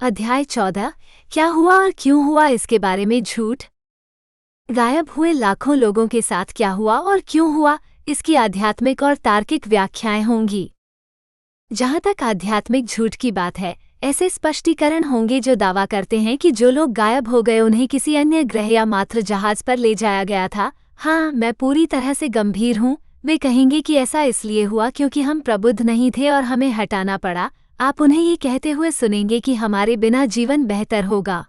अध्याय 14। क्या हुआ और क्यों हुआ इसके बारे में झूठ। गायब हुए लाखों लोगों के साथ क्या हुआ और क्यों हुआ इसकी आध्यात्मिक और तार्किक व्याख्याएं होंगी। जहां तक आध्यात्मिक झूठ की बात है, ऐसे स्पष्टीकरण होंगे जो दावा करते हैं कि जो लोग गायब हो गए उन्हें किसी अन्य ग्रह या मात्र जहाज पर ले जाया गया था। हाँ, मैं पूरी तरह से गंभीर हूँ। वे कहेंगे कि ऐसा इसलिए हुआ क्योंकि हम प्रबुद्ध नहीं थे और हमें हटाना पड़ा। आप उन्हें ये कहते हुए सुनेंगे कि हमारे बिना जीवन बेहतर होगा।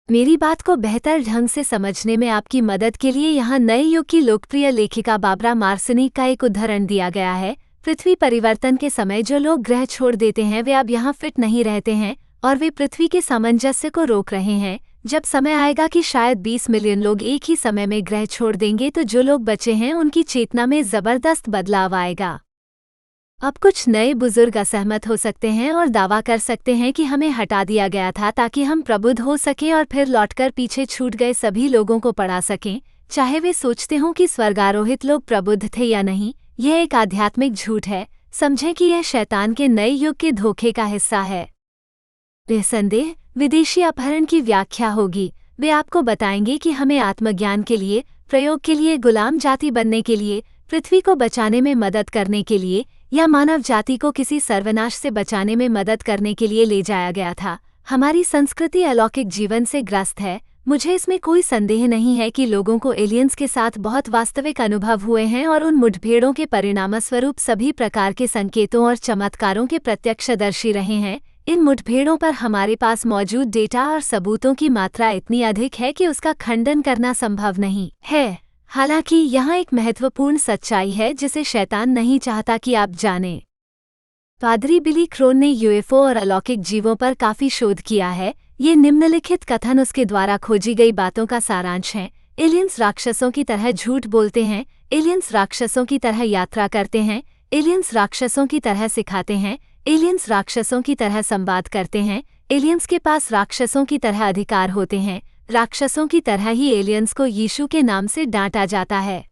मेरी बात को बेहतर ढंग से समझने में आपकी मदद के लिए यहाँ नए युग की लोकप्रिय लेखिका बाबरा मार्सिनी का एक उदाहरण दिया गया है। पृथ्वी परिवर्तन के समय जो लोग ग्रह छोड़ देते हैं वे अब यहाँ फिट नहीं रहते हैं और वे पृथ्वी के सामंजस्य को रोक रहे हैं। जब समय आएगा कि शायद 20 मिलियन लोग एक ही समय में ग्रह छोड़ देंगे तो जो लोग बचे हैं उनकी चेतना में जबरदस्त बदलाव आएगा। अब कुछ नए बुजुर्ग असहमत हो सकते हैं और दावा कर सकते हैं कि हमें हटा दिया गया था ताकि हम प्रबुद्ध हो सकें और फिर लौटकर पीछे छूट गए सभी लोगों को पढ़ा सकें, चाहे वे सोचते हों कि स्वर्गारोहित लोग प्रबुद्ध थे या नहीं। यह एक आध्यात्मिक झूठ है। समझें कि यह शैतान के नए युग के धोखे का हिस्सा है। निसंदेह विदेशी अपहरण की व्याख्या होगी। वे आपको बताएंगे कि हमें आत्मज्ञान के लिए, प्रयोग के लिए, गुलाम जाति बनने के लिए, पृथ्वी को बचाने में मदद करने के लिए या मानव जाति को किसी सर्वनाश से बचाने में मदद करने के लिए ले जाया गया था। हमारी संस्कृति अलौकिक जीवन से ग्रस्त है। मुझे इसमें कोई संदेह नहीं है कि लोगों को एलियंस के साथ बहुत वास्तविक अनुभव हुए हैं और उन मुठभेड़ों के परिणामस्वरूप सभी प्रकार के संकेतों और चमत्कारों के प्रत्यक्षदर्शी रहे हैं। इन मुठभेड़ों पर हमारे पास मौजूद डेटा और सबूतों की मात्रा इतनी अधिक है कि उसका खंडन करना संभव नहीं है। हालांकि यहाँ एक महत्वपूर्ण सच्चाई है जिसे शैतान नहीं चाहता कि आप जानें। पादरी बिली क्रोन ने यूएफओ और अलौकिक जीवों पर काफी शोध किया है। ये निम्नलिखित कथन उसके द्वारा खोजी गई बातों का सारांश हैं। एलियंस राक्षसों की तरह झूठ बोलते हैं। एलियंस राक्षसों की तरह यात्रा करते हैं। एलियंस राक्षसों की तरह सिखाते हैं। एलियंस राक्षसों की तरह संवाद करते हैं। एलियंस के पास राक्षसों की तरह अधिकार होते हैं। राक्षसों की तरह ही एलियंस को यीशु के नाम से डांटा जाता है।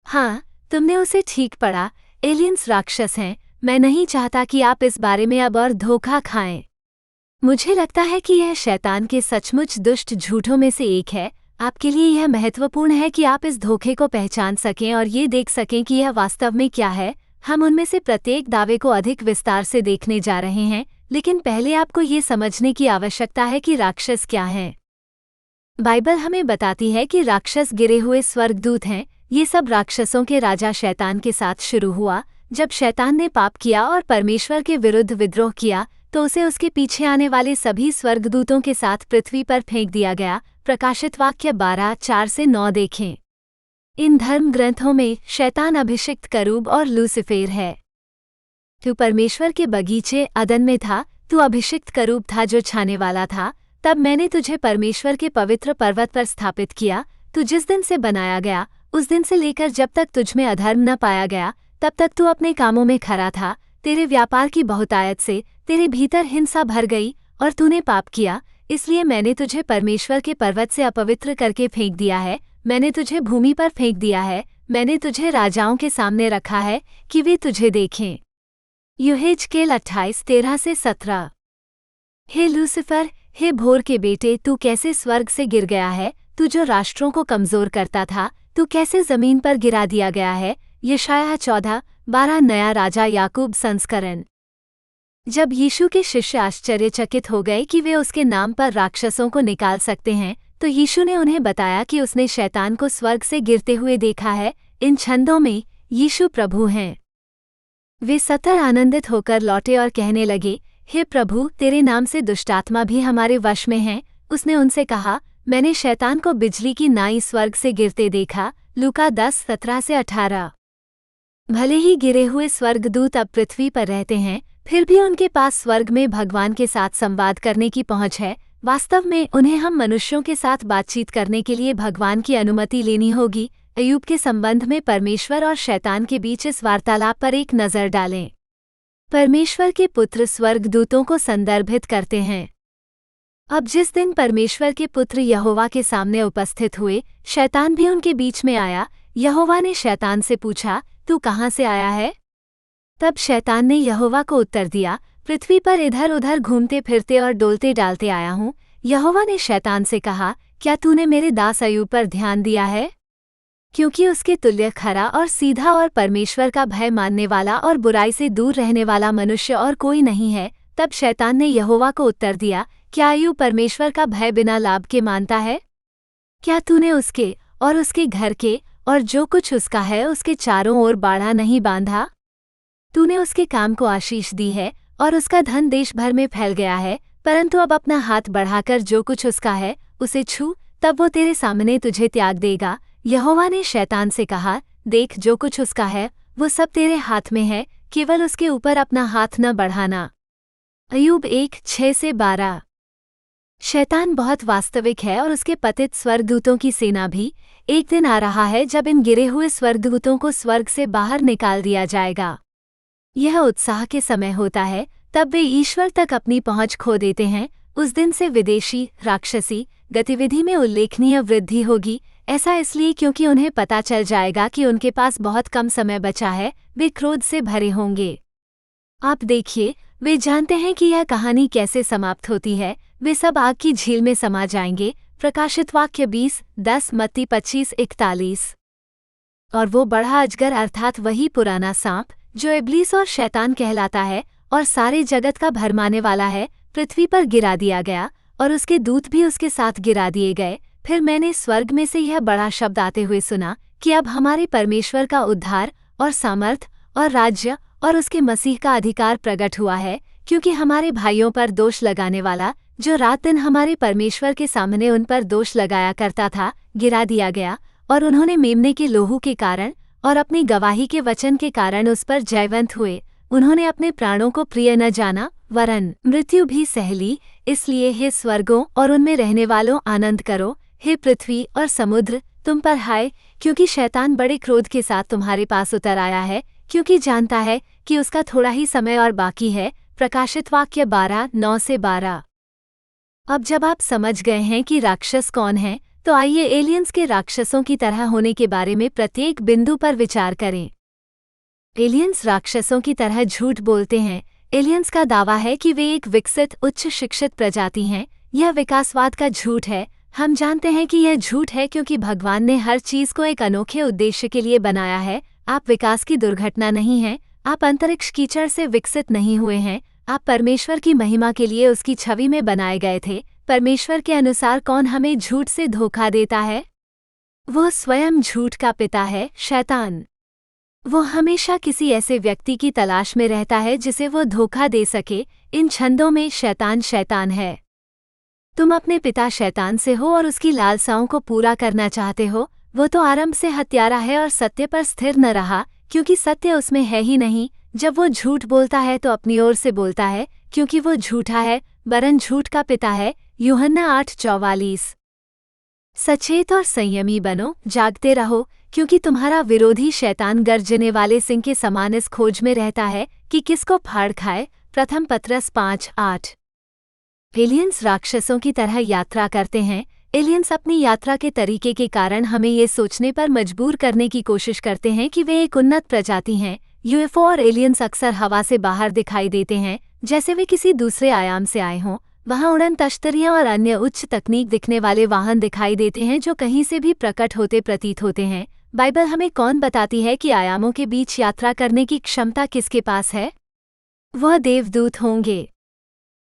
हाँ, तुमने उसे ठीक पढ़ा। एलियंस राक्षस हैं। मैं नहीं चाहता कि आप इस बारे में अब और धोखा खाएं। मुझे लगता है कि यह शैतान के सचमुच दुष्ट झूठों में से एक है। आपके लिए यह महत्वपूर्ण है कि आप इस धोखे को पहचान सकें और ये देख सकें कि यह वास्तव में क्या है। हम उनमें से प्रत्येक दावे को अधिक विस्तार से देखने जा रहे हैं, लेकिन पहले आपको ये समझने की आवश्यकता है कि राक्षस क्या हैं। बाइबल हमें बताती है कि राक्षस गिरे हुए स्वर्गदूत हैं। ये सब राक्षसों के राजा शैतान के साथ शुरू हुआ। जब शैतान ने पाप किया और परमेश्वर के विरुद्ध विद्रोह किया तो उसे उसके पीछे आने वाले सभी स्वर्गदूतों के साथ पृथ्वी पर फेंक दिया गया। प्रकाशित वाक्य 12:4-9 देखें। इन धर्म ग्रंथों में शैतान अभिषिक्त करूब और लूसिफेर है। तू परमेश्वर के बगीचे अदन में था। तू अभिषिक्त करूब था जो छाने वाला था। तब मैंने तुझे परमेश्वर के पवित्र पर्वत पर स्थापित किया। तू जिस दिन से बनाया गया उस दिन से लेकर जब तक तुझमें अधर्म न पाया गया तब तक तू अपने कामों में खरा था। तेरे व्यापार की बहुतायत से तेरे भीतर हिंसा भर गई और तूने पाप किया, इसलिए मैंने तुझे परमेश्वर के पर्वत से अपवित्र करके फेंक दिया है। मैंने तुझे भूमि पर फेंक दिया है। मैंने तुझे राजाओं के सामने रखा है कि वे तुझे देखें। यहेजकेल 28:13-17। हे लूसिफर, हे भोर के बेटे, तू कैसे स्वर्ग से गिर गया है। तू जो राष्ट्रों को कमजोर करता था, तू कैसे जमीन पर गिरा दिया गया है। यशायाह 14:12 नया राजा याकूब संस्करण। जब यीशु के शिष्य आश्चर्यचकित हो गए कि वे उसके नाम पर राक्षसों को निकाल सकते हैं, तो यीशु ने उन्हें बताया कि उसने शैतान को स्वर्ग से गिरते हुए देखा है। इन छंदों में यीशु प्रभु हैं। वे सतर आनंदित होकर लौटे और कहने लगे, हे प्रभु, तेरे नाम से दुष्टात्मा भी हमारे वश में हैं। उसने उनसे कहा, मैंने शैतान को बिजली की नाई स्वर्ग से गिरते देखा। लूका 10:17-18। भले ही गिरे हुए स्वर्गदूत अब पृथ्वी पर रहते हैं, फिर भी उनके पास स्वर्ग में भगवान के साथ संवाद करने की पहुंच है। वास्तव में उन्हें हम मनुष्यों के साथ बातचीत करने के लिए भगवान की अनुमति लेनी होगी। अय्यूब के संबंध में परमेश्वर और शैतान के बीच इस वार्तालाप पर एक नज़र डालें। परमेश्वर के पुत्र स्वर्गदूतों को संदर्भित करते हैं। अब जिस दिन परमेश्वर के पुत्र यहोवा के सामने उपस्थित हुए, शैतान भी उनके बीच में आया। यहोवा ने शैतान से पूछा, तू कहाँ से आया है? तब शैतान ने यहोवा को उत्तर दिया, पृथ्वी पर इधर उधर घूमते फिरते और डोलते डालते आया हूँ। यहोवा ने शैतान से कहा, क्या तूने मेरे दास अय्यूब पर ध्यान दिया है? क्योंकि उसके तुल्य खरा और सीधा और परमेश्वर का भय मानने वाला और बुराई से दूर रहने वाला मनुष्य और कोई नहीं है। तब शैतान ने यहोवा को उत्तर दिया, क्या अय्यूब परमेश्वर का भय बिना लाभ के मानता है? क्या तूने उसके और उसके घर के और जो कुछ उसका है उसके चारों ओर बाड़ा नहीं बांधा? तूने उसके काम को आशीष दी है और उसका धन देश भर में फैल गया है, परंतु अब अपना हाथ बढ़ाकर जो कुछ उसका है उसे छू, तब वो तेरे सामने तुझे त्याग देगा। यहोवा ने शैतान से कहा, देख, जो कुछ उसका है वो सब तेरे हाथ में है, केवल उसके ऊपर अपना हाथ न बढ़ाना। अय्यूब 1:6-12। शैतान बहुत वास्तविक है और उसके पतित स्वर्गदूतों की सेना भी। एक दिन आ रहा है जब इन गिरे हुए स्वर्गदूतों को स्वर्ग से बाहर निकाल दिया जाएगा। यह उत्साह के समय होता है, तब वे ईश्वर तक अपनी पहुंच खो देते हैं। उस दिन से विदेशी राक्षसी गतिविधि में उल्लेखनीय वृद्धि होगी। ऐसा इसलिए क्योंकि उन्हें पता चल जाएगा कि उनके पास बहुत कम समय बचा है। वे क्रोध से भरे होंगे। आप देखिए, वे जानते हैं कि यह कहानी कैसे समाप्त होती है। वे सब आग की झील में समा जाएंगे। प्रकाशित वाक्य 20:10, मत्ती 25:41। और वो बड़ा अजगर अर्थात वही पुराना सांप जो इब्लीस और शैतान कहलाता है और सारे जगत का भरमाने वाला है, पृथ्वी पर गिरा दिया गया और उसके दूत भी उसके साथ गिरा दिए गए। फिर मैंने स्वर्ग में से यह बड़ा शब्द आते हुए सुना कि अब हमारे परमेश्वर का उद्धार और सामर्थ और राज्य और उसके मसीह का अधिकार प्रकट हुआ है, क्योंकि हमारे भाइयों पर दोष लगाने वाला, जो रात दिन हमारे परमेश्वर के सामने उन पर दोष लगाया करता था, गिरा दिया गया। और उन्होंने मेमने के लोहू के कारण और अपनी गवाही के वचन के कारण उस पर जयवंत हुए। उन्होंने अपने प्राणों को प्रिय न जाना, वरन मृत्यु भी सह ली। इसलिए हे स्वर्गों और उनमें रहने वालों, आनंद करो। हे पृथ्वी और समुद्र, तुम पर हाय, क्योंकि शैतान बड़े क्रोध के साथ तुम्हारे पास उतर आया है, क्योंकि जानता है कि उसका थोड़ा ही समय और बाकी है। प्रकाशित वाक्य 12:9-12। अब जब आप समझ गए हैं कि राक्षस कौन है, तो आइए एलियंस के राक्षसों की तरह होने के बारे में प्रत्येक बिंदु पर विचार करें। एलियंस राक्षसों की तरह झूठ बोलते हैं। एलियंस का दावा है कि वे एक विकसित उच्च शिक्षित प्रजाति हैं। यह विकासवाद का झूठ है। हम जानते हैं कि यह झूठ है क्योंकि भगवान ने हर चीज को एक अनोखे उद्देश्य के लिए बनाया है। आप विकास की दुर्घटना नहीं हैं। आप अंतरिक्ष कीचड़ से विकसित नहीं हुए हैं। आप परमेश्वर की महिमा के लिए उसकी छवि में बनाए गए थे। परमेश्वर के अनुसार कौन हमें झूठ से धोखा देता है? वो स्वयं झूठ का पिता है, शैतान। वो हमेशा किसी ऐसे व्यक्ति की तलाश में रहता है जिसे वो धोखा दे सके। इन छंदों में शैतान शैतान है। तुम अपने पिता शैतान से हो और उसकी लालसाओं को पूरा करना चाहते हो। वो तो आरंभ से हत्यारा है और सत्य पर स्थिर न रहा, क्योंकि सत्य उसमें है ही नहीं। जब वो झूठ बोलता है तो अपनी ओर से बोलता है, क्योंकि वो झूठा है, वरन झूठ का पिता है। यूहन्ना 8:44। सचेत और संयमी बनो, जागते रहो, क्योंकि तुम्हारा विरोधी शैतान गर्जने वाले सिंह के समान इस खोज में रहता है कि किसको फाड़ खाए। प्रथम पत्रस 5:8। एलियंस राक्षसों की तरह यात्रा करते हैं। एलियंस अपनी यात्रा के तरीके के कारण हमें ये सोचने पर मजबूर करने की कोशिश करते हैं कि वे एक उन्नत प्रजाति हैं। यूएफओ और एलियंस अक्सर हवा से बाहर दिखाई देते हैं, जैसे वे किसी दूसरे आयाम से आए हों। वहाँ उड़न तश्तरियाँ और अन्य उच्च तकनीक दिखने वाले वाहन दिखाई देते हैं जो कहीं से भी प्रकट होते प्रतीत होते हैं। बाइबल हमें कौन बताती है कि आयामों के बीच यात्रा करने की क्षमता किसके पास है? वह देवदूत होंगे।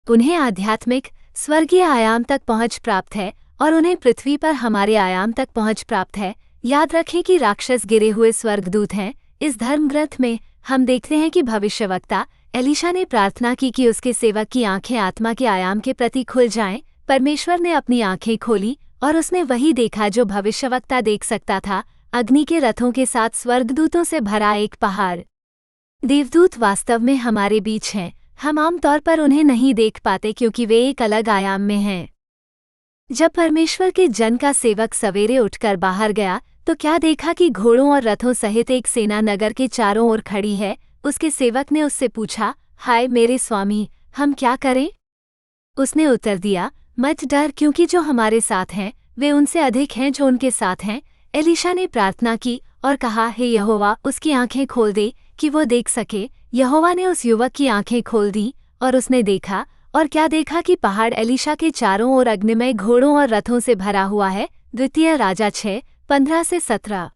उन्हें आध्यात्मिक स्वर्गीय आयाम तक पहुंच प्राप्त है और उन्हें पृथ्वी पर हमारे आयाम तक पहुंच प्राप्त है। याद रखें कि राक्षस गिरे हुए स्वर्गदूत हैं। इस धर्मग्रंथ में हम देखते हैं कि भविष्यवक्ता एलीशा ने प्रार्थना की कि उसके सेवक की आंखें आत्मा के आयाम के प्रति खुल जाएं। परमेश्वर ने अपनी आंखें खोली और उसने वही देखा जो भविष्यवक्ता देख सकता था, अग्नि के रथों के साथ स्वर्गदूतों से भरा एक पहाड़। देवदूत वास्तव में हमारे बीच हैं। हम आमतौर पर उन्हें नहीं देख पाते क्योंकि वे एक अलग आयाम में हैं। जब परमेश्वर के जन का सेवक सवेरे उठकर बाहर गया तो क्या देखा कि घोड़ों और रथों सहित एक सेना नगर के चारों ओर खड़ी है। उसके सेवक ने उससे पूछा, हाय मेरे स्वामी, हम क्या करें? उसने उत्तर दिया, मत डर, क्योंकि जो हमारे साथ हैं वे उनसे अधिक हैं जो उनके साथ हैं। एलीशा ने प्रार्थना की और कहा, हे यहोवा, उसकी आंखें खोल दे कि वो देख सके। यहोवा ने उस युवक की आंखें खोल दी और उसने देखा, और क्या देखा कि पहाड़ एलीशा के चारों ओर अग्निमय घोड़ों और रथों से भरा हुआ है। द्वितीय राजा 6:15-17।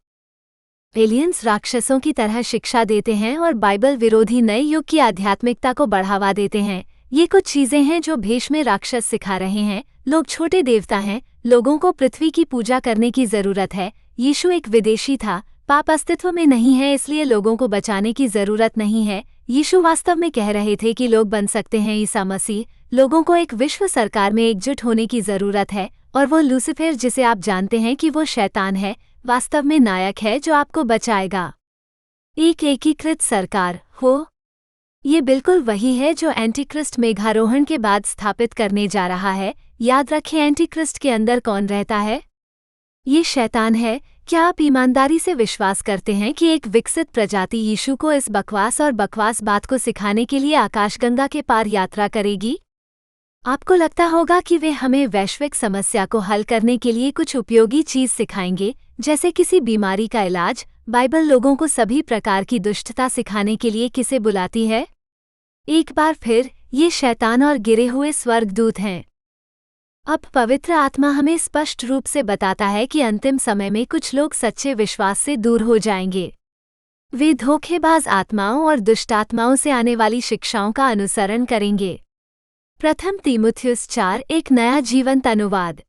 एलियंस राक्षसों की तरह शिक्षा देते हैं और बाइबल विरोधी नए युग की आध्यात्मिकता को बढ़ावा देते हैं। ये कुछ चीजें हैं जो भेष में राक्षस सिखा रहे हैं। लोग छोटे देवता हैं, लोगों को पृथ्वी की पूजा करने की जरूरत है। यीशु एक विदेशी था, पाप अस्तित्व में नहीं है, इसलिए लोगों को बचाने की जरूरत नहीं है। यीशु वास्तव में कह रहे थे कि लोग बन सकते हैं ईसा मसीह। लोगों को एक विश्व सरकार में एकजुट होने की जरूरत है, और वो लूसीफर, जिसे आप जानते हैं कि वो शैतान है, वास्तव में नायक है जो आपको बचाएगा। एक एकीकृत सरकार हो, ये बिल्कुल वही है जो एंटीक्रिस्ट मेघारोहण के बाद स्थापित करने जा रहा है। याद रखें, एंटीक्रिस्ट के अंदर कौन रहता है? ये शैतान है। क्या आप ईमानदारी से विश्वास करते हैं कि एक विकसित प्रजाति यीशु को इस बकवास और बकवास बात को सिखाने के लिए आकाशगंगा के पार यात्रा करेगी? आपको लगता होगा कि वे हमें वैश्विक समस्या को हल करने के लिए कुछ उपयोगी चीज सिखाएंगे, जैसे किसी बीमारी का इलाज। बाइबल लोगों को सभी प्रकार की दुष्टता सिखाने के लिए किसे बुलाती है? एक बार फिर, ये शैतान और गिरे हुए स्वर्गदूत हैं। अब पवित्र आत्मा हमें स्पष्ट रूप से बताता है कि अंतिम समय में कुछ लोग सच्चे विश्वास से दूर हो जाएंगे। वे धोखेबाज आत्माओं और दुष्टात्माओं से आने वाली शिक्षाओं का अनुसरण करेंगे। प्रथम तीमुथियुस 4 एक नया जीवंत अनुवाद।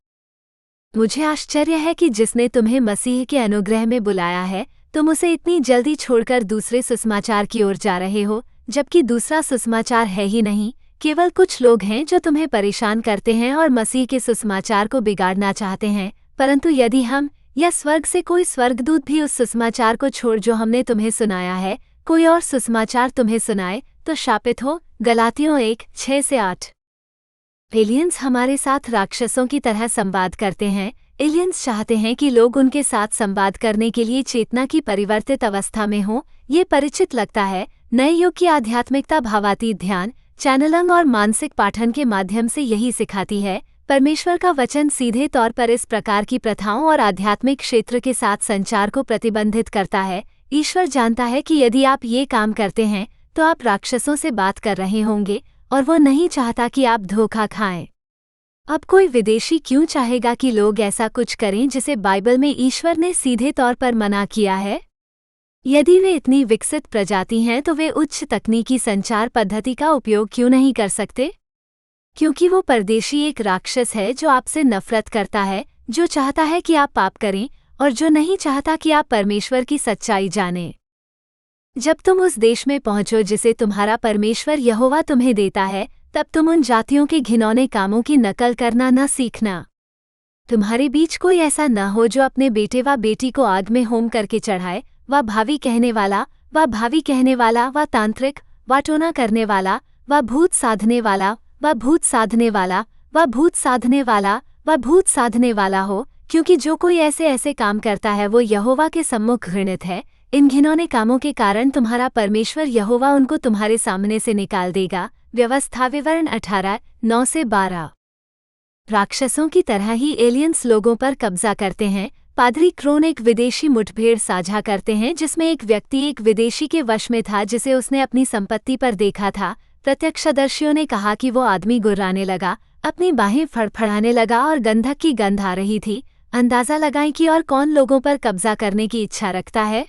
मुझे आश्चर्य है कि जिसने तुम्हें मसीह के अनुग्रह में बुलाया है, तुम उसे इतनी जल्दी छोड़कर दूसरे सुसमाचार की ओर जा रहे हो, जबकि दूसरा सुसमाचार है ही नहीं। केवल कुछ लोग हैं जो तुम्हें परेशान करते हैं और मसीह के सुसमाचार को बिगाड़ना चाहते हैं। परंतु यदि हम या स्वर्ग से कोई स्वर्गदूत भी उस सुसमाचार को छोड़ जो हमने तुम्हें सुनाया है, कोई और सुसमाचार तुम्हें सुनाए, तो शापित हो। गलातियों 1:6-8। एलियंस हमारे साथ राक्षसों की तरह संवाद करते हैं। एलियंस चाहते हैं कि लोग उनके साथ संवाद करने के लिए चेतना की परिवर्तित अवस्था में हों। ये परिचित लगता है। नए युग की आध्यात्मिकता भावातीत ध्यान, चैनलिंग और मानसिक पाठन के माध्यम से यही सिखाती है। परमेश्वर का वचन सीधे तौर पर इस प्रकार की प्रथाओं और आध्यात्मिक क्षेत्र के साथ संचार को प्रतिबंधित करता है। ईश्वर जानता है कि यदि आप ये काम करते हैं तो आप राक्षसों से बात कर रहे होंगे, और वो नहीं चाहता कि आप धोखा खाएं। अब कोई विदेशी क्यों चाहेगा कि लोग ऐसा कुछ करें जिसे बाइबल में ईश्वर ने सीधे तौर पर मना किया है? यदि वे इतनी विकसित प्रजाति हैं तो वे उच्च तकनीकी संचार पद्धति का उपयोग क्यों नहीं कर सकते? क्योंकि वो परदेशी एक राक्षस है जो आपसे नफरत करता है, जो चाहता है कि आप पाप करें और जो नहीं चाहता कि आप परमेश्वर की सच्चाई जानें। जब तुम उस देश में पहुंचो जिसे तुम्हारा परमेश्वर यहोवा तुम्हें देता है, तब तुम उन जातियों के घिनौने कामों की नकल करना न सीखना। तुम्हारे बीच कोई ऐसा न हो जो अपने बेटे व बेटी को आग में होम करके चढ़ाए, व भावी कहने वाला, व भावी कहने वाला, व तांत्रिक, व टोना करने वाला, व भूत साधने वाला, व भूत साधने वाला, व भूत साधने वाला, व भूत साधने वाला हो, क्योंकि जो कोई ऐसे ऐसे काम करता है वो यहोवा के सम्मुख घृणित है। इन घिनौने कामों के कारण तुम्हारा परमेश्वर यहोवा उनको तुम्हारे सामने से निकाल देगा। व्यवस्था विवरण 18:9-12। राक्षसों की तरह ही एलियंस लोगों पर कब्जा करते हैं। पादरी क्रोन एक विदेशी मुठभेड़ साझा करते हैं जिसमें एक व्यक्ति एक विदेशी के वश में था जिसे उसने अपनी संपत्ति पर देखा था। प्रत्यक्षदर्शियों ने कहा कि वो आदमी गुर्राने लगा, अपनी बाहें फड़फड़ाने लगा और गंधक की गंध आ रही थी। अंदाजा लगाएं कि और कौन लोगों पर कब्जा करने की इच्छा रखता है?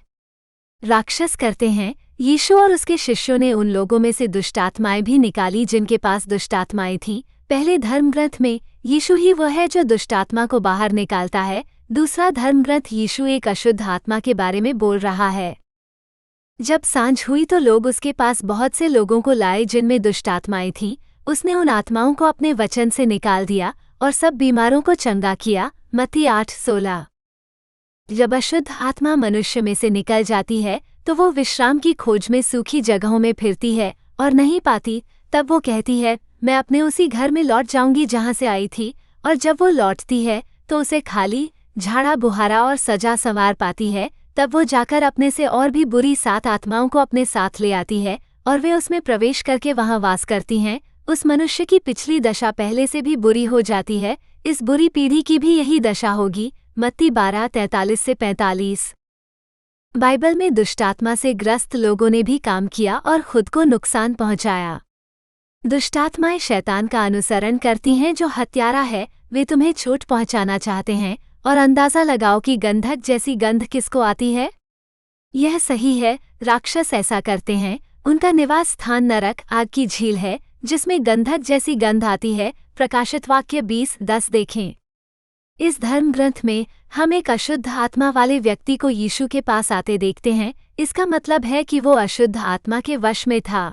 राक्षस करते हैं। यीशु और उसके शिष्यों ने उन लोगों में से दुष्टात्माएं भी निकाली जिनके पास दुष्टात्माएं थीं। पहले धर्मग्रंथ में यीशु ही वह है जो दुष्टात्मा को बाहर निकालता है। दूसरा धर्मग्रंथ यीशु एक अशुद्ध आत्मा के बारे में बोल रहा है। जब सांझ हुई तो लोग उसके पास बहुत से लोगों को लाए जिनमें दुष्टात्माएं थीं। उसने उन आत्माओं को अपने वचन से निकाल दिया और सब बीमारों को चंगा किया। मत्ती 8:16। जब अशुद्ध आत्मा मनुष्य में से निकल जाती है तो वो विश्राम की खोज में सूखी जगहों में फिरती है और नहीं पाती। तब वो कहती है, मैं अपने उसी घर में लौट जाऊंगी जहां से आई थी। और जब वो लौटती है तो उसे खाली, झाड़ा बुहारा और सजा संवार पाती है। तब वो जाकर अपने से और भी बुरी 7 आत्माओं को अपने साथ ले आती है और वे उसमें प्रवेश करके वहां वास करती हैं। उस मनुष्य की पिछली दशा पहले से भी बुरी हो जाती है। इस बुरी पीढ़ी की भी यही दशा होगी। मत्ती 12:43-45। बाइबल में दुष्टात्मा से ग्रस्त लोगों ने भी काम किया और खुद को नुकसान पहुंचाया। दुष्टात्माएं शैतान का अनुसरण करती हैं जो हत्यारा है। वे तुम्हें चोट पहुंचाना चाहते हैं और अंदाजा लगाओ कि गंधक जैसी गंध किसको आती है। यह सही है, राक्षस ऐसा करते हैं। उनका निवास स्थान नरक आग की झील है जिसमें गंधक जैसी गंध आती है। प्रकाशित वाक्य 20:10 देखें। इस धर्म ग्रंथ में हम एक अशुद्ध आत्मा वाले व्यक्ति को यीशु के पास आते देखते हैं। इसका मतलब है कि वो अशुद्ध आत्मा के वश में था।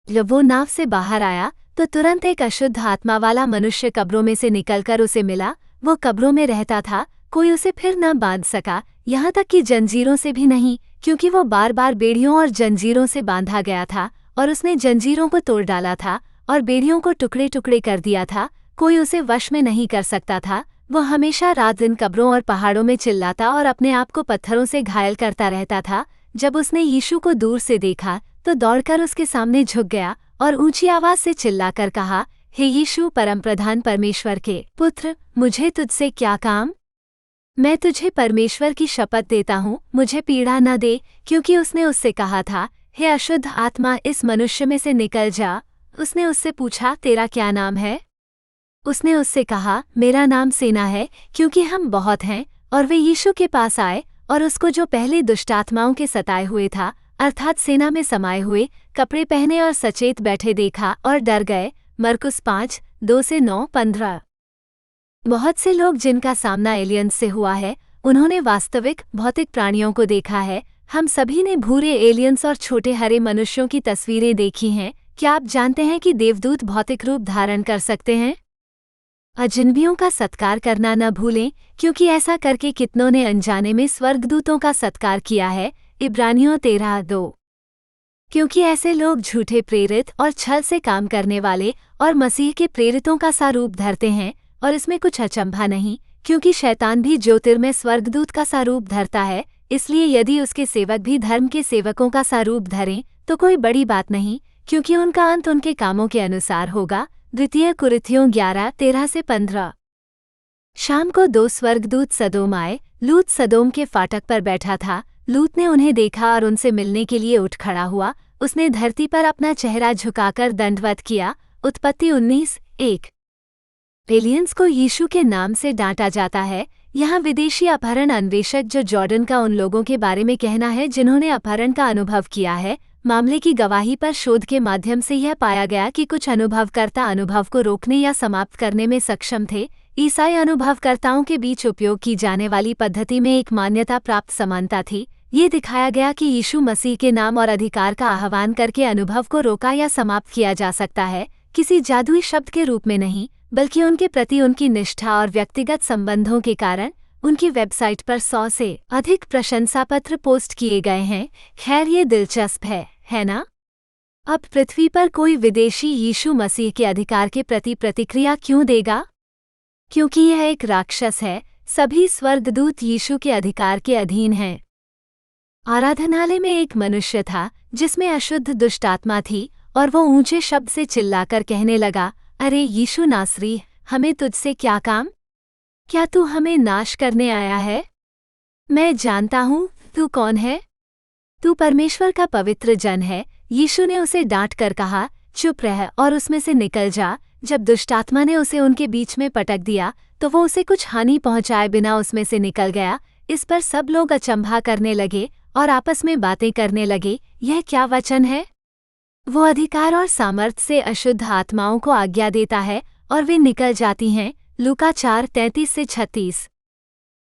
जब वो नाव से बाहर आया तो तुरंत एक अशुद्ध आत्मा वाला मनुष्य कब्रों में से निकलकर उसे मिला। वो कब्रों में रहता था, कोई उसे फिर न बांध सका, यहाँ तक कि जंजीरों से भी नहीं, क्योंकि वो बार बार बेड़ियों और जंजीरों से बांधा गया था और उसने जंजीरों को तोड़ डाला था और बेड़ियों को टुकड़े टुकड़े कर दिया था। कोई उसे वश में नहीं कर सकता था। वो हमेशा रात दिन कब्रों और पहाड़ों में चिल्लाता और अपने आप को पत्थरों से घायल करता रहता था। जब उसने यीशु को दूर से देखा तो दौड़कर उसके सामने झुक गया और ऊंची आवाज से चिल्लाकर कहा, हे यीशु, परमप्रधान परमेश्वर के पुत्र, मुझे तुझसे क्या काम? मैं तुझे परमेश्वर की शपथ देता हूँ, मुझे पीड़ा न दे। क्योंकि उसने उससे कहा था, हे अशुद्ध आत्मा, इस मनुष्य में से निकल जा। उसने उससे पूछा, तेरा क्या नाम है? उसने उससे कहा, मेरा नाम सेना है, क्योंकि हम बहुत हैं। और वे यीशु के पास आए और उसको, जो पहले दुष्टात्माओं के सताए हुए था, अर्थात सेना में समाये हुए, कपड़े पहने और सचेत बैठे देखा और डर गए। मरकुस 5:2-9-15। बहुत से लोग जिनका सामना एलियंस से हुआ है, उन्होंने वास्तविक भौतिक प्राणियों को देखा है। हम सभी ने भूरे एलियंस और छोटे हरे मनुष्यों की तस्वीरें देखी हैं। क्या आप जानते हैं कि देवदूत भौतिक रूप धारण कर सकते हैं? अजनबियों का सत्कार करना न भूलें, क्योंकि ऐसा करके कितनों ने अनजाने में स्वर्गदूतों का सत्कार किया है। इब्रानियों 13:2। क्योंकि ऐसे लोग झूठे प्रेरित और छल से काम करने वाले और मसीह के प्रेरितों का सा रूप धरते हैं। और इसमें कुछ अचंभा नहीं, क्योंकि शैतान भी ज्योतिर्मय स्वर्गदूत का सा रूप धरता है। इसलिए यदि उसके सेवक भी धर्म के सेवकों का सा रूप धरें तो कोई बड़ी बात नहीं, क्योंकि उनका अंत उनके कामों के अनुसार होगा। 2 कुरिन्थियों 11:13-15। शाम को 2 स्वर्गदूत सदोम आए। लूत सदोम के फाटक पर बैठा था। लूत ने उन्हें देखा और उनसे मिलने के लिए उठ खड़ा हुआ। उसने धरती पर अपना चेहरा झुकाकर दंडवत किया। उत्पत्ति 19:1। एलियंस को यीशु के नाम से डांटा जाता है। यहाँ विदेशी अपहरण अन्वेषक जो जॉर्डन का उन लोगों के बारे में कहना है जिन्होंने अपहरण का अनुभव किया है। मामले की गवाही पर शोध के माध्यम से यह पाया गया कि कुछ अनुभवकर्ता अनुभव को रोकने या समाप्त करने में सक्षम थे। ईसाई अनुभवकर्ताओं के बीच उपयोग की जाने वाली पद्धति में एक मान्यता प्राप्त समानता थी। ये दिखाया गया कि यीशु मसीह के नाम और अधिकार का आह्वान करके अनुभव को रोका या समाप्त किया जा सकता है, किसी जादुई शब्द के रूप में नहीं, बल्कि उनके प्रति उनकी निष्ठा और व्यक्तिगत संबंधों के कारण। उनकी वेबसाइट पर 100 से अधिक प्रशंसापत्र पोस्ट किए गए हैं। खैर, ये दिलचस्प है ना? अब पृथ्वी पर कोई विदेशी यीशु मसीह के अधिकार के प्रति प्रतिक्रिया क्यों देगा? क्योंकि यह एक राक्षस है। सभी स्वर्गदूत यीशु के अधिकार के अधीन हैं। आराधनालय में एक मनुष्य था जिसमें अशुद्ध दुष्टात्मा थी और वो ऊंचे शब्द से चिल्लाकर कहने लगा, अरे यीशु नासरी, हमें तुझसे क्या काम? क्या तू हमें नाश करने आया है? मैं जानता हूँ तू कौन है। तू परमेश्वर का पवित्र जन है। यीशु ने उसे डांट कर कहा, चुप रह और उसमें से निकल जा। जब दुष्टात्मा ने उसे उनके बीच में पटक दिया तो वो उसे कुछ हानि पहुंचाए बिना उसमें से निकल गया। इस पर सब लोग अचंभा करने लगे और आपस में बातें करने लगे, यह क्या वचन है? वो अधिकार और सामर्थ्य से अशुद्ध आत्माओं को आज्ञा देता है और वे निकल जाती हैं। लूका 4:33-36।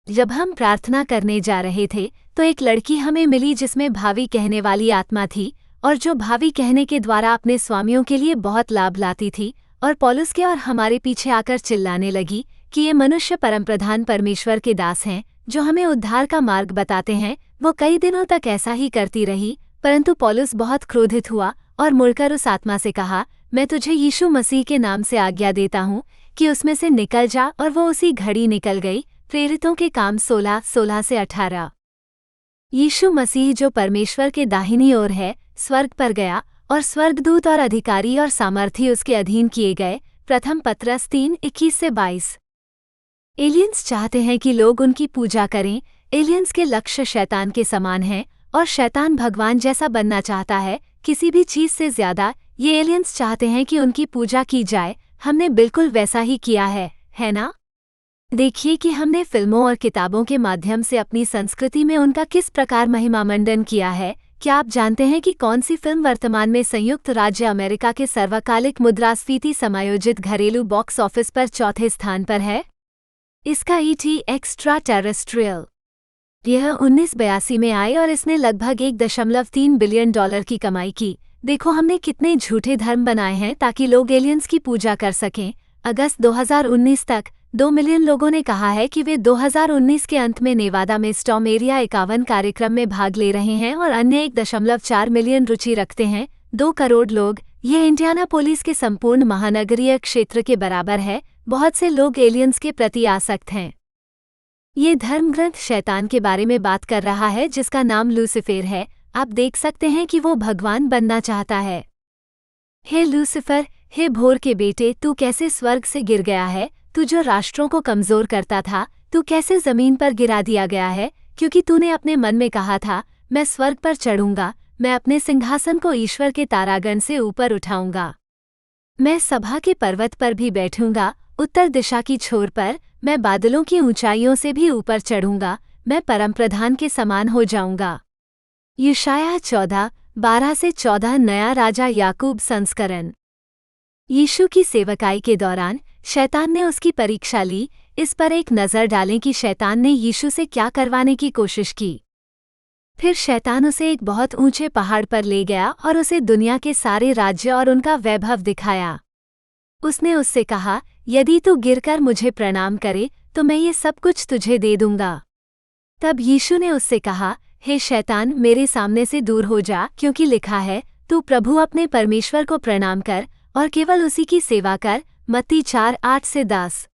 जब हम प्रार्थना करने जा रहे थे तो एक लड़की हमें मिली जिसमें भावी कहने वाली आत्मा थी और जो भावी कहने के द्वारा अपने स्वामियों के लिए बहुत लाभ लाती थी। और पौलुस के और हमारे पीछे आकर चिल्लाने लगी कि ये मनुष्य परमप्रधान परमेश्वर के दास हैं जो हमें उद्धार का मार्ग बताते हैं। वो कई दिनों तक ऐसा ही करती रही, परंतु पौलुस बहुत क्रोधित हुआ और मुड़कर उस आत्मा से कहा, मैं तुझे यीशु मसीह के नाम से आज्ञा देता हूँ कि उसमें से निकल जा। और वो उसी घड़ी निकल गई। प्रेरितों के काम 16:16-18। यीशु मसीह जो परमेश्वर के दाहिनी ओर है, स्वर्ग पर गया और स्वर्गदूत और अधिकारी और सामर्थी उसके अधीन किए गए। प्रथम पत्रस 3:21-22। एलियंस चाहते हैं कि लोग उनकी पूजा करें। एलियंस के लक्ष्य शैतान के समान हैं और शैतान भगवान जैसा बनना चाहता है, किसी भी चीज से ज्यादा। ये एलियंस चाहते हैं कि उनकी पूजा की जाए, हमने बिल्कुल वैसा ही किया है ना? देखिए कि हमने फिल्मों और किताबों के माध्यम से अपनी संस्कृति में उनका किस प्रकार महिमामंडन किया है। क्या आप जानते हैं कि कौन सी फिल्म वर्तमान में संयुक्त राज्य अमेरिका के सर्वकालिक मुद्रास्फीति समायोजित घरेलू बॉक्स ऑफिस पर चौथे स्थान पर है? इसका ईटी एक्स्ट्रा टेरेस्ट्रियल। यह 1982 में आई और इसने लगभग $1.3 बिलियन की कमाई की। देखो हमने कितने झूठे धर्म बनाए हैं ताकि लोग एलियंस की पूजा कर सकें। अगस्त 2019 तक 2 मिलियन लोगों ने कहा है कि वे 2019 के अंत में नेवादा में स्टॉर्म एरिया 51 कार्यक्रम में भाग ले रहे हैं और अन्य 1.4 मिलियन रुचि रखते हैं। 2 करोड़ लोग, यह इंडियानापोलिस के संपूर्ण महानगरीय क्षेत्र के बराबर है। बहुत से लोग एलियंस के प्रति आसक्त हैं। ये धर्मग्रंथ शैतान के बारे में बात कर रहा है जिसका नाम लूसीफर है। आप देख सकते हैं कि वो भगवान बनना चाहता है। हे लूसीफर, हे भोर के बेटे, तू कैसे स्वर्ग से गिर गया है? तू जो राष्ट्रों को कमजोर करता था, तू कैसे जमीन पर गिरा दिया गया है? क्योंकि तूने अपने मन में कहा था, मैं स्वर्ग पर चढ़ूंगा, मैं अपने सिंहासन को ईश्वर के तारागण से ऊपर उठाऊंगा, मैं सभा के पर्वत पर भी बैठूंगा, उत्तर दिशा की छोर पर, मैं बादलों की ऊंचाइयों से भी ऊपर चढ़ूंगा, मैं परमप्रधान के समान हो जाऊंगा। यशायाह 14:12-14 नया राजा याकूब संस्करण। यीशु की सेवकाई के दौरान शैतान ने उसकी परीक्षा ली। इस पर एक नज़र डालें कि शैतान ने यीशु से क्या करवाने की कोशिश की। फिर शैतान उसे एक बहुत ऊंचे पहाड़ पर ले गया और उसे दुनिया के सारे राज्य और उनका वैभव दिखाया। उसने उससे कहा, यदि तू गिरकर मुझे प्रणाम करे तो मैं ये सब कुछ तुझे दे दूंगा। तब यीशु ने उससे कहा, हे शैतान, मेरे सामने से दूर हो जा, क्योंकि लिखा है, तू प्रभु अपने परमेश्वर को प्रणाम कर और केवल उसी की सेवा कर। मत्ती 4:8-10।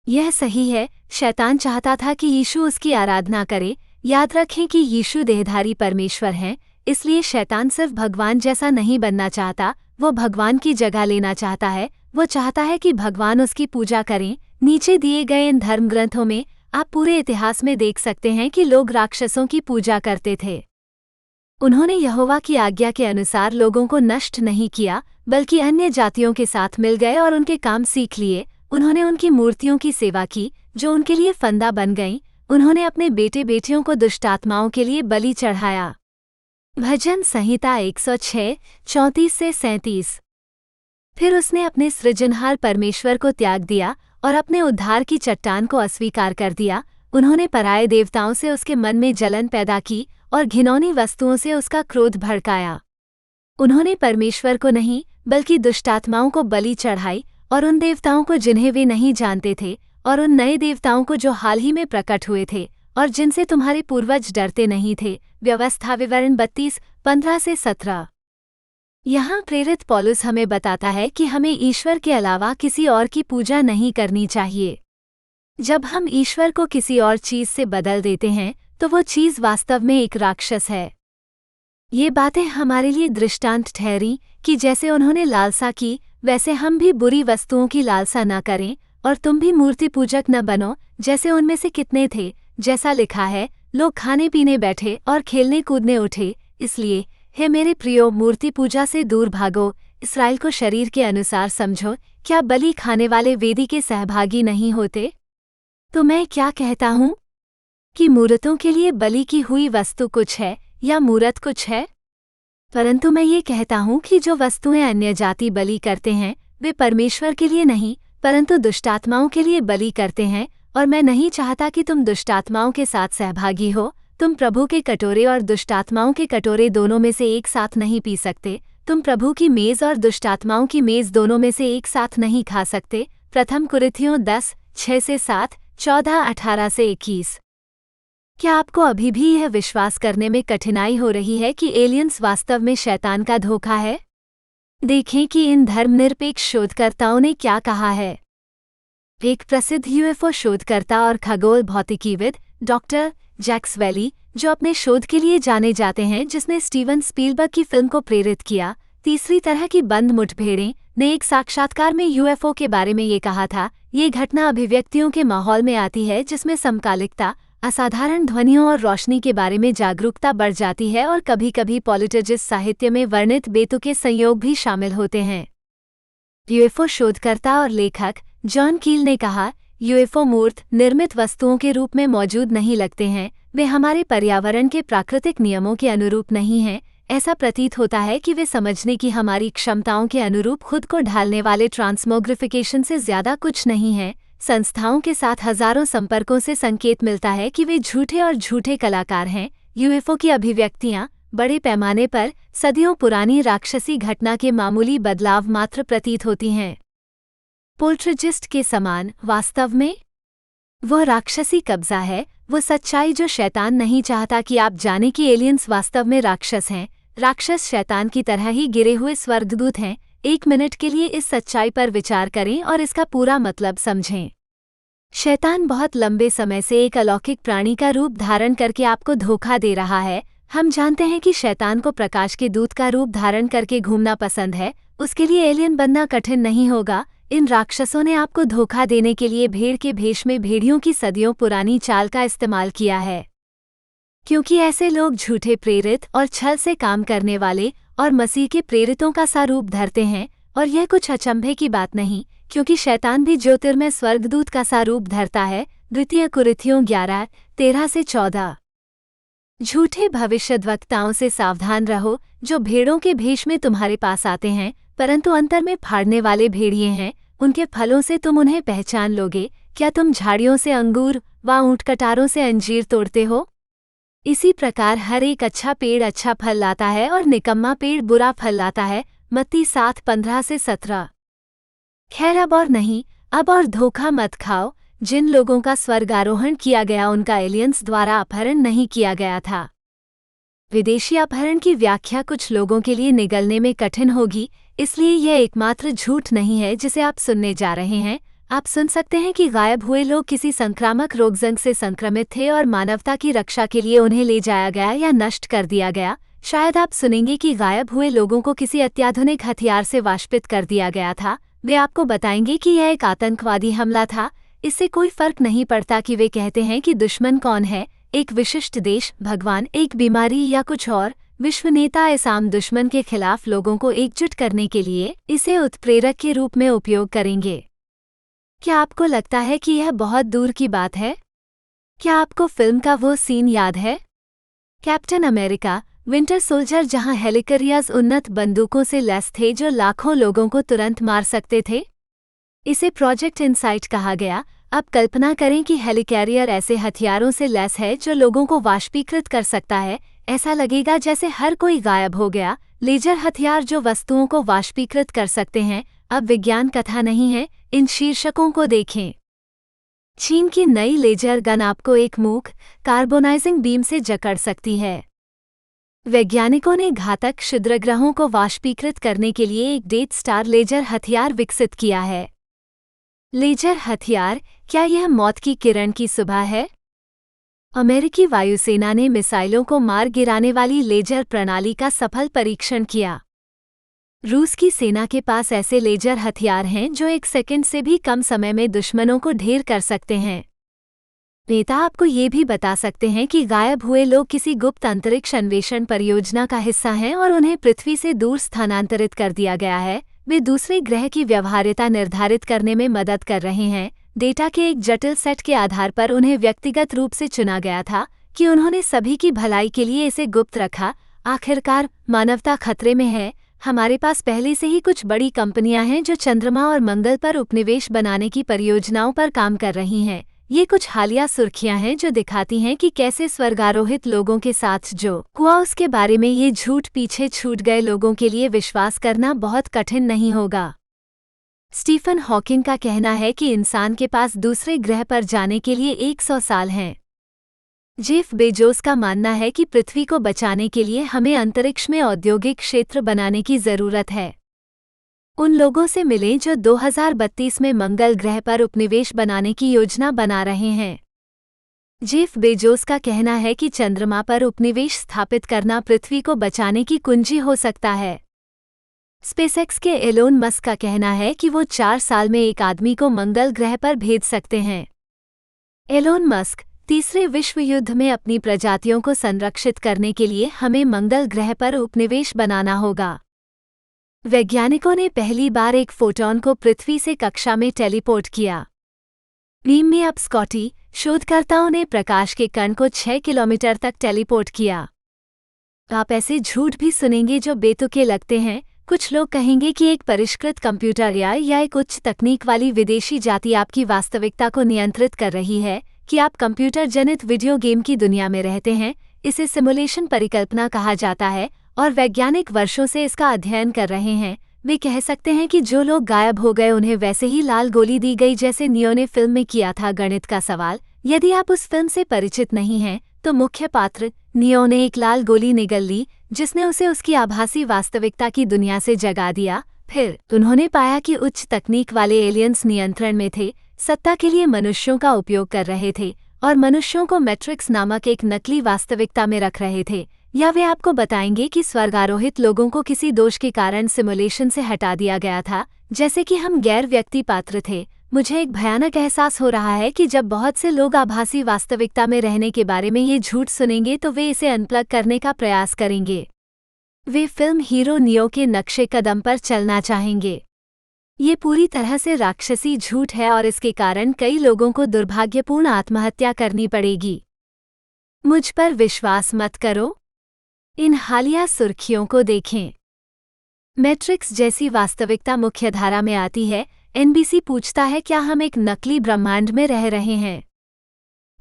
यह सही है। शैतान चाहता था कि यीशु उसकी आराधना करे। याद रखें कि यीशु देहधारी परमेश्वर हैं, इसलिए शैतान सिर्फ भगवान जैसा नहीं बनना चाहता, वो भगवान की जगह लेना चाहता है। वो चाहता है कि भगवान उसकी पूजा करें। नीचे दिए गए इन धर्मग्रंथों में आप पूरे इतिहास में देख सकते हैं कि लोग राक्षसों की पूजा करते थे। उन्होंने यहोवा की आज्ञा के अनुसार लोगों को नष्ट नहीं किया, बल्कि अन्य जातियों के साथ मिल गए और उनके काम सीख लिए। उन्होंने उनकी मूर्तियों की सेवा की, जो उनके लिए फंदा बन गईं। उन्होंने अपने बेटे बेटियों को दुष्टात्माओं के लिए बलि चढ़ाया। भजन संहिता 106:34-37। फिर उसने अपने सृजनहार परमेश्वर को त्याग दिया और अपने उद्धार की चट्टान को अस्वीकार कर दिया। उन्होंने पराये देवताओं से उसके मन में जलन पैदा की और घिनौनी वस्तुओं से उसका क्रोध भड़काया। उन्होंने परमेश्वर को नहीं, बल्कि दुष्टात्माओं को बलि चढ़ाई, और उन देवताओं को जिन्हें वे नहीं जानते थे, और उन नए देवताओं को जो हाल ही में प्रकट हुए थे और जिनसे तुम्हारे पूर्वज डरते नहीं थे। व्यवस्था विवरण 32:15-17। यहाँ प्रेरित पौलुस हमें बताता है कि हमें ईश्वर के अलावा किसी और की पूजा नहीं करनी चाहिए। जब हम ईश्वर को किसी और चीज से बदल देते हैं तो वो चीज वास्तव में एक राक्षस है। ये बातें हमारे लिए दृष्टांत ठहरी कि जैसे उन्होंने लालसा की, वैसे हम भी बुरी वस्तुओं की लालसा न करें, और तुम भी मूर्ति पूजक न बनो, जैसे उनमें से कितने थे। जैसा लिखा है, लोग खाने पीने बैठे और खेलने कूदने उठे। इसलिए हे मेरे प्रियो, मूर्ति पूजा से दूर भागो। इस्राएल को शरीर के अनुसार समझो। क्या बलि खाने वाले वेदी के सहभागी नहीं होते? तो मैं क्या कहता हूँ कि मूर्तों के लिए बलि की हुई वस्तु कुछ है या मूर्त कुछ है? परंतु मैं ये कहता हूँ कि जो वस्तुएं अन्य जाति बलि करते हैं वे परमेश्वर के लिए नहीं, परंतु दुष्टात्माओं के लिए बलि करते हैं। और मैं नहीं चाहता कि तुम दुष्टात्माओं के साथ सहभागी हो। तुम प्रभु के कटोरे और दुष्टात्माओं के कटोरे दोनों में से एक साथ नहीं पी सकते। तुम प्रभु की मेज और दुष्टात्माओं की मेज दोनों में से एक साथ नहीं खा सकते। प्रथम कुरिन्थियों 10:6-7, 14:18-21। क्या आपको अभी भी यह विश्वास करने में कठिनाई हो रही है कि एलियंस वास्तव में शैतान का धोखा है? देखें कि इन धर्मनिरपेक्ष शोधकर्ताओं ने क्या कहा है। एक प्रसिद्ध यूएफओ शोधकर्ता और खगोल भौतिकीविद डॉक्टर जैक्स वेली, जो अपने शोध के लिए जाने जाते हैं, जिसने स्टीवन स्पीलबर्ग की फिल्म को प्रेरित किया, तीसरी तरह की बंद मुठभेड़ें, ने एक साक्षात्कार में यूएफओ के बारे में ये कहा था, ये घटना अभिव्यक्तियों के माहौल में आती है जिसमें समकालिकता, असाधारण ध्वनियों और रोशनी के बारे में जागरूकता बढ़ जाती है और कभी-कभी पॉलिटिजिस्ट साहित्य में वर्णित बेतुके संयोग भी शामिल होते हैं। यूएफओ शोधकर्ता और लेखक जॉन कील ने कहा, यूएफओ मूर्त निर्मित वस्तुओं के रूप में मौजूद नहीं लगते हैं, वे हमारे पर्यावरण के प्राकृतिक नियमों के अनुरूप नहीं हैं। ऐसा प्रतीत होता है कि वे समझने की हमारी क्षमताओं के अनुरूप खुद को ढालने वाले ट्रांसमोग्रिफिकेशन से ज्यादा कुछ नहीं है। संस्थाओं के साथ हजारों संपर्कों से संकेत मिलता है कि वे झूठे और झूठे कलाकार हैं। यूएफओ की अभिव्यक्तियां बड़े पैमाने पर सदियों पुरानी राक्षसी घटना के मामूली बदलाव मात्र प्रतीत होती हैं। पोल्ट्रजिस्ट के समान वास्तव में वह राक्षसी कब्जा है, वो सच्चाई जो शैतान नहीं चाहता कि आप जाने कि एलियंस वास्तव में राक्षस हैं। राक्षस शैतान की तरह ही गिरे हुए स्वर्गदूत हैं। 1 मिनट के लिए इस सच्चाई पर विचार करें और इसका पूरा मतलब समझें। शैतान बहुत लंबे समय से एक अलौकिक प्राणी का रूप धारण करके आपको धोखा दे रहा है। हम जानते हैं कि शैतान को प्रकाश के दूत का रूप धारण करके घूमना पसंद है। उसके लिए एलियन बनना कठिन नहीं होगा। इन राक्षसों ने आपको धोखा देने के लिए भेड़ के भेष में भेड़ियों की सदियों पुरानी चाल का इस्तेमाल किया है। क्योंकि ऐसे लोग झूठे प्रेरित और छल से काम करने वाले और मसीह के प्रेरितों का सा रूप धरते हैं, और यह कुछ अचंभे की बात नहीं, क्योंकि शैतान भी ज्योतिर्मय स्वर्गदूत का सा रूप धरता है। 2 कुरिन्थियों 11:13-14। झूठे भविष्यद्वक्ताओं से सावधान रहो, जो भेड़ों के भेष में तुम्हारे पास आते हैं, परंतु अंतर में फाड़ने वाले भेड़िए हैं। उनके फलों से तुम उन्हें पहचान लोगे। क्या तुम झाड़ियों से अंगूर व ऊँटकटारों से अंजीर तोड़ते हो? इसी प्रकार हर एक अच्छा पेड़ अच्छा फल लाता है और निकम्मा पेड़ बुरा फल लाता है। मत्ती 7:15-17। खैर अब और नहीं, अब और धोखा मत खाओ। जिन लोगों का स्वर्गारोहण किया गया उनका एलियंस द्वारा अपहरण नहीं किया गया था। विदेशी अपहरण की व्याख्या कुछ लोगों के लिए निगलने में कठिन होगी, इसलिए यह एकमात्र झूठ नहीं है जिसे आप सुनने जा रहे हैं। आप सुन सकते हैं कि गायब हुए लोग किसी संक्रामक रोगजंग से संक्रमित थे और मानवता की रक्षा के लिए उन्हें ले जाया गया या नष्ट कर दिया गया। शायद आप सुनेंगे कि गायब हुए लोगों को किसी अत्याधुनिक हथियार से वाष्पित कर दिया गया था। वे आपको बताएंगे कि यह एक आतंकवादी हमला था। इससे कोई फर्क नहीं पड़ता कि वे कहते हैं कि दुश्मन कौन है, एक विशिष्ट देश, भगवान, एक बीमारी या कुछ और। विश्व नेता इस आम दुश्मन के खिलाफ लोगों को एकजुट करने के लिए इसे उत्प्रेरक के रूप में उपयोग करेंगे। क्या आपको लगता है कि यह बहुत दूर की बात है? क्या आपको फिल्म का वो सीन याद है, कैप्टन अमेरिका विंटर सोल्जर, जहां हेलिकॉप्टर्स उन्नत बंदूकों से लैस थे जो लाखों लोगों को तुरंत मार सकते थे? इसे प्रोजेक्ट इनसाइट कहा गया। अब कल्पना करें कि हेलिकॉप्टर ऐसे हथियारों से लैस है जो लोगों को वाष्पीकृत कर सकता है। ऐसा लगेगा जैसे हर कोई गायब हो गया। लेजर हथियार जो वस्तुओं को वाष्पीकृत कर सकते हैं अब विज्ञान कथा नहीं है। इन शीर्षकों को देखें। चीन की नई लेजर गन आपको एक मूक कार्बोनाइजिंग बीम से जकड़ सकती है। वैज्ञानिकों ने घातक क्षुद्रग्रहों को वाष्पीकृत करने के लिए एक डेथ स्टार लेजर हथियार विकसित किया है। लेजर हथियार, क्या यह मौत की किरण की सुबह है? अमेरिकी वायुसेना ने मिसाइलों को मार गिराने वाली लेजर प्रणाली का सफल परीक्षण किया। रूस की सेना के पास ऐसे लेजर हथियार हैं जो 1 सेकंड से भी कम समय में दुश्मनों को ढेर कर सकते हैं। नेता आपको ये भी बता सकते हैं कि गायब हुए लोग किसी गुप्त अंतरिक्ष अन्वेषण परियोजना का हिस्सा हैं और उन्हें पृथ्वी से दूर स्थानांतरित कर दिया गया है। वे दूसरे ग्रह की व्यवहार्यता निर्धारित करने में मदद कर रहे हैं। डेटा के एक जटिल सेट के आधार पर उन्हें व्यक्तिगत रूप से चुना गया था कि उन्होंने सभी की भलाई के लिए इसे गुप्त रखा। आखिरकार मानवता खतरे में है। हमारे पास पहले से ही कुछ बड़ी कंपनियां हैं जो चंद्रमा और मंगल पर उपनिवेश बनाने की परियोजनाओं पर काम कर रही हैं। ये कुछ हालिया सुर्खियां हैं जो दिखाती हैं कि कैसे स्वर्गारोहित लोगों के साथ जो हुआ उसके बारे में ये झूठ पीछे छूट गए लोगों के लिए विश्वास करना बहुत कठिन नहीं होगा। स्टीफन हॉकिंग का कहना है कि इंसान के पास दूसरे ग्रह पर जाने के लिए 100 साल हैं। जेफ बेजोस का मानना है कि पृथ्वी को बचाने के लिए हमें अंतरिक्ष में औद्योगिक क्षेत्र बनाने की जरूरत है। उन लोगों से मिलें जो 2032 में मंगल ग्रह पर उपनिवेश बनाने की योजना बना रहे हैं। जेफ बेजोस का कहना है कि चंद्रमा पर उपनिवेश स्थापित करना पृथ्वी को बचाने की कुंजी हो सकता है। स्पेसएक्स के एलोन मस्क का कहना है कि वो 4 साल में एक आदमी को मंगल ग्रह पर भेज सकते हैं। एलोन मस्क तीसरे विश्व युद्ध में अपनी प्रजातियों को संरक्षित करने के लिए हमें मंगल ग्रह पर उपनिवेश बनाना होगा। वैज्ञानिकों ने पहली बार एक फोटॉन को पृथ्वी से कक्षा में टेलीपोर्ट किया। नीम में अब स्कॉटी शोधकर्ताओं ने प्रकाश के कण को 6 किलोमीटर तक टेलीपोर्ट किया। आप ऐसे झूठ भी सुनेंगे जो बेतुके लगते हैं। कुछ लोग कहेंगे कि एक परिष्कृत कंप्यूटर या एक उच्च तकनीक वाली विदेशी जाति आपकी वास्तविकता को नियंत्रित कर रही है, कि आप कंप्यूटर जनित वीडियो गेम की दुनिया में रहते हैं। इसे सिमुलेशन परिकल्पना कहा जाता है और वैज्ञानिक वर्षों से इसका अध्ययन कर रहे हैं। वे कह सकते हैं कि जो लोग गायब हो गए उन्हें वैसे ही लाल गोली दी गई जैसे नियो ने फिल्म में किया था। गणित का सवाल। यदि आप उस फिल्म से परिचित नहीं हैं तो मुख्य पात्र नियो ने एक लाल गोली निगल ली जिसने उसे उसकी आभासी वास्तविकता की दुनिया से जगा दिया। फिर उन्होंने पाया कि उच्च तकनीक वाले एलियंस नियंत्रण में थे, सत्ता के लिए मनुष्यों का उपयोग कर रहे थे और मनुष्यों को मैट्रिक्स नामक एक नकली वास्तविकता में रख रहे थे। या वे आपको बताएंगे कि स्वर्गारोहित लोगों को किसी दोष के कारण सिमुलेशन से हटा दिया गया था, जैसे कि हम गैर व्यक्ति पात्र थे। मुझे एक भयानक एहसास हो रहा है कि जब बहुत से लोग आभासी वास्तविकता में रहने के बारे में ये झूठ सुनेंगे तो वे इसे अनप्लग करने का प्रयास करेंगे। वे फिल्म हीरो नियो के नक्शे कदम पर चलना चाहेंगे। ये पूरी तरह से राक्षसी झूठ है और इसके कारण कई लोगों को दुर्भाग्यपूर्ण आत्महत्या करनी पड़ेगी। मुझ पर विश्वास मत करो। इन हालिया सुर्खियों को देखें। मैट्रिक्स जैसी वास्तविकता मुख्यधारा में आती है। एनबीसी पूछता है क्या हम एक नकली ब्रह्मांड में रह रहे हैं।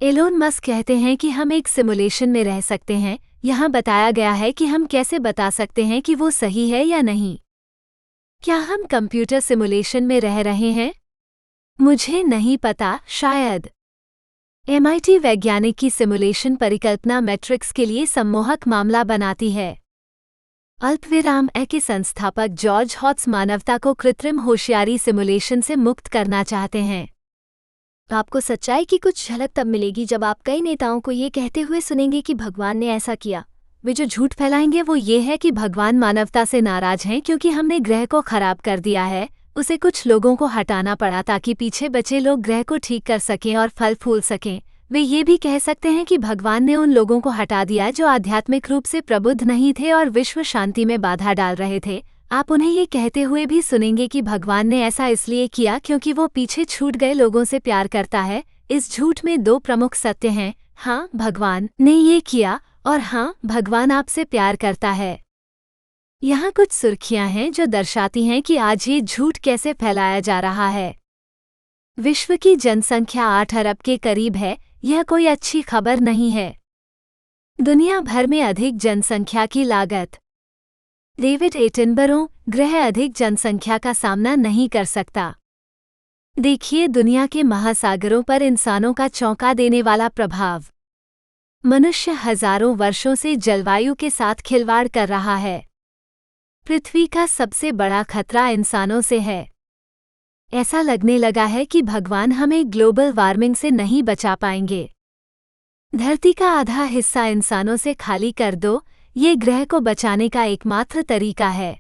एलोन मस्क कहते हैं कि हम एक सिमुलेशन में रह सकते हैं। यहाँ बताया गया है कि हम कैसे बता सकते हैं कि वो सही है या नहीं। क्या हम कंप्यूटर सिमुलेशन में रह रहे हैं? मुझे नहीं पता, शायद। MIT वैज्ञानिक की सिमुलेशन परिकल्पना मैट्रिक्स के लिए सम्मोहक मामला बनाती है। अल्पविराम के संस्थापक जॉर्ज हॉट्स मानवता को कृत्रिम होशियारी सिमुलेशन से मुक्त करना चाहते हैं। आपको सच्चाई की कुछ झलक तब मिलेगी जब आप कई नेताओं को ये कहते हुए सुनेंगे कि भगवान ने ऐसा किया। वे जो झूठ फैलाएंगे वो ये है कि भगवान मानवता से नाराज हैं क्योंकि हमने ग्रह को खराब कर दिया है। उसे कुछ लोगों को हटाना पड़ा ताकि पीछे बचे लोग ग्रह को ठीक कर सकें और फल फूल सकें। वे ये भी कह सकते हैं कि भगवान ने उन लोगों को हटा दिया जो आध्यात्मिक रूप से प्रबुद्ध नहीं थे और विश्व शांति में बाधा डाल रहे थे। आप उन्हें ये कहते हुए भी सुनेंगे कि भगवान ने ऐसा इसलिए किया क्योंकि वो पीछे छूट गए लोगों से प्यार करता है। इस झूठ में दो प्रमुख सत्य हैं। हाँ, भगवान ने ये किया और हाँ, भगवान आपसे प्यार करता है। यहाँ कुछ सुर्खियां हैं जो दर्शाती हैं कि आज ये झूठ कैसे फैलाया जा रहा है। विश्व की जनसंख्या 8 अरब के करीब है। यह कोई अच्छी खबर नहीं है। दुनिया भर में अधिक जनसंख्या की लागत। डेविड एटनबरो, ग्रह अधिक जनसंख्या का सामना नहीं कर सकता। देखिए दुनिया के महासागरों पर इंसानों का चौंका देने वाला प्रभाव। मनुष्य हजारों वर्षों से जलवायु के साथ खिलवाड़ कर रहा है। पृथ्वी का सबसे बड़ा खतरा इंसानों से है। ऐसा लगने लगा है कि भगवान हमें ग्लोबल वार्मिंग से नहीं बचा पाएंगे। धरती का आधा हिस्सा इंसानों से खाली कर दो, ये ग्रह को बचाने का एकमात्र तरीका है।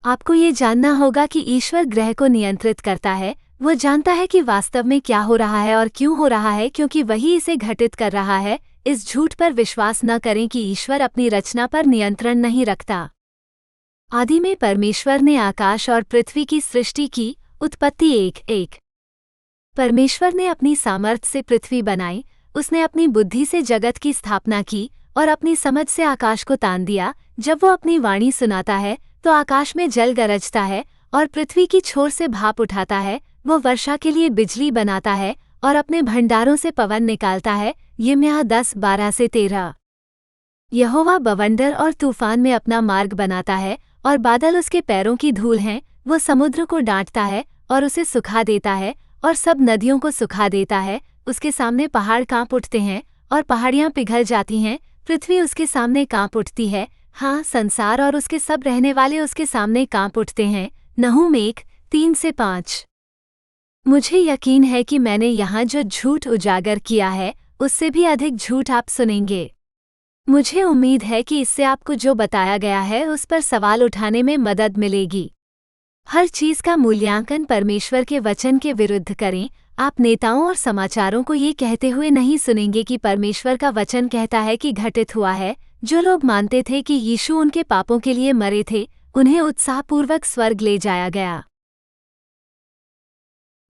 आपको ये जानना होगा कि ईश्वर ग्रह को नियंत्रित करता है। वो जानता है कि वास्तव में क्या हो रहा है और क्यों हो रहा है, क्योंकि वही इसे घटित कर रहा है। इस झूठ पर विश्वास न करें कि ईश्वर अपनी रचना पर नियंत्रण नहीं रखता। आदि में परमेश्वर ने आकाश और पृथ्वी की सृष्टि की। उत्पत्ति 1:1। परमेश्वर ने अपनी सामर्थ्य से पृथ्वी बनाई। उसने अपनी बुद्धि से जगत की स्थापना की और अपनी समझ से आकाश को तान दिया। जब वो अपनी वाणी सुनाता है तो आकाश में जल गरजता है और पृथ्वी की छोर से भाप उठाता है। वो वर्षा के लिए बिजली बनाता है और अपने भंडारों से पवन निकालता है। यिर्मयाह 10:12-13। यहोवा बवंडर और तूफान में अपना मार्ग बनाता है और बादल उसके पैरों की धूल हैं। वो समुद्र को डांटता है और उसे सुखा देता है और सब नदियों को सुखा देता है। उसके सामने पहाड़ कांप उठते हैं और पहाड़ियां पिघल जाती हैं। पृथ्वी उसके सामने कांप उठती है। हाँ, संसार और उसके सब रहने वाले उसके सामने कांप उठते हैं। नहूम 1:3-5। मुझे यकीन है कि मैंने यहाँ जो झूठ उजागर किया है उससे भी अधिक झूठ आप सुनेंगे। मुझे उम्मीद है कि इससे आपको जो बताया गया है उस पर सवाल उठाने में मदद मिलेगी। हर चीज का मूल्यांकन परमेश्वर के वचन के विरुद्ध करें। आप नेताओं और समाचारों को ये कहते हुए नहीं सुनेंगे कि परमेश्वर का वचन कहता है कि घटित हुआ है। जो लोग मानते थे कि यीशु उनके पापों के लिए मरे थे, उन्हें उत्साहपूर्वक स्वर्ग ले जाया गया।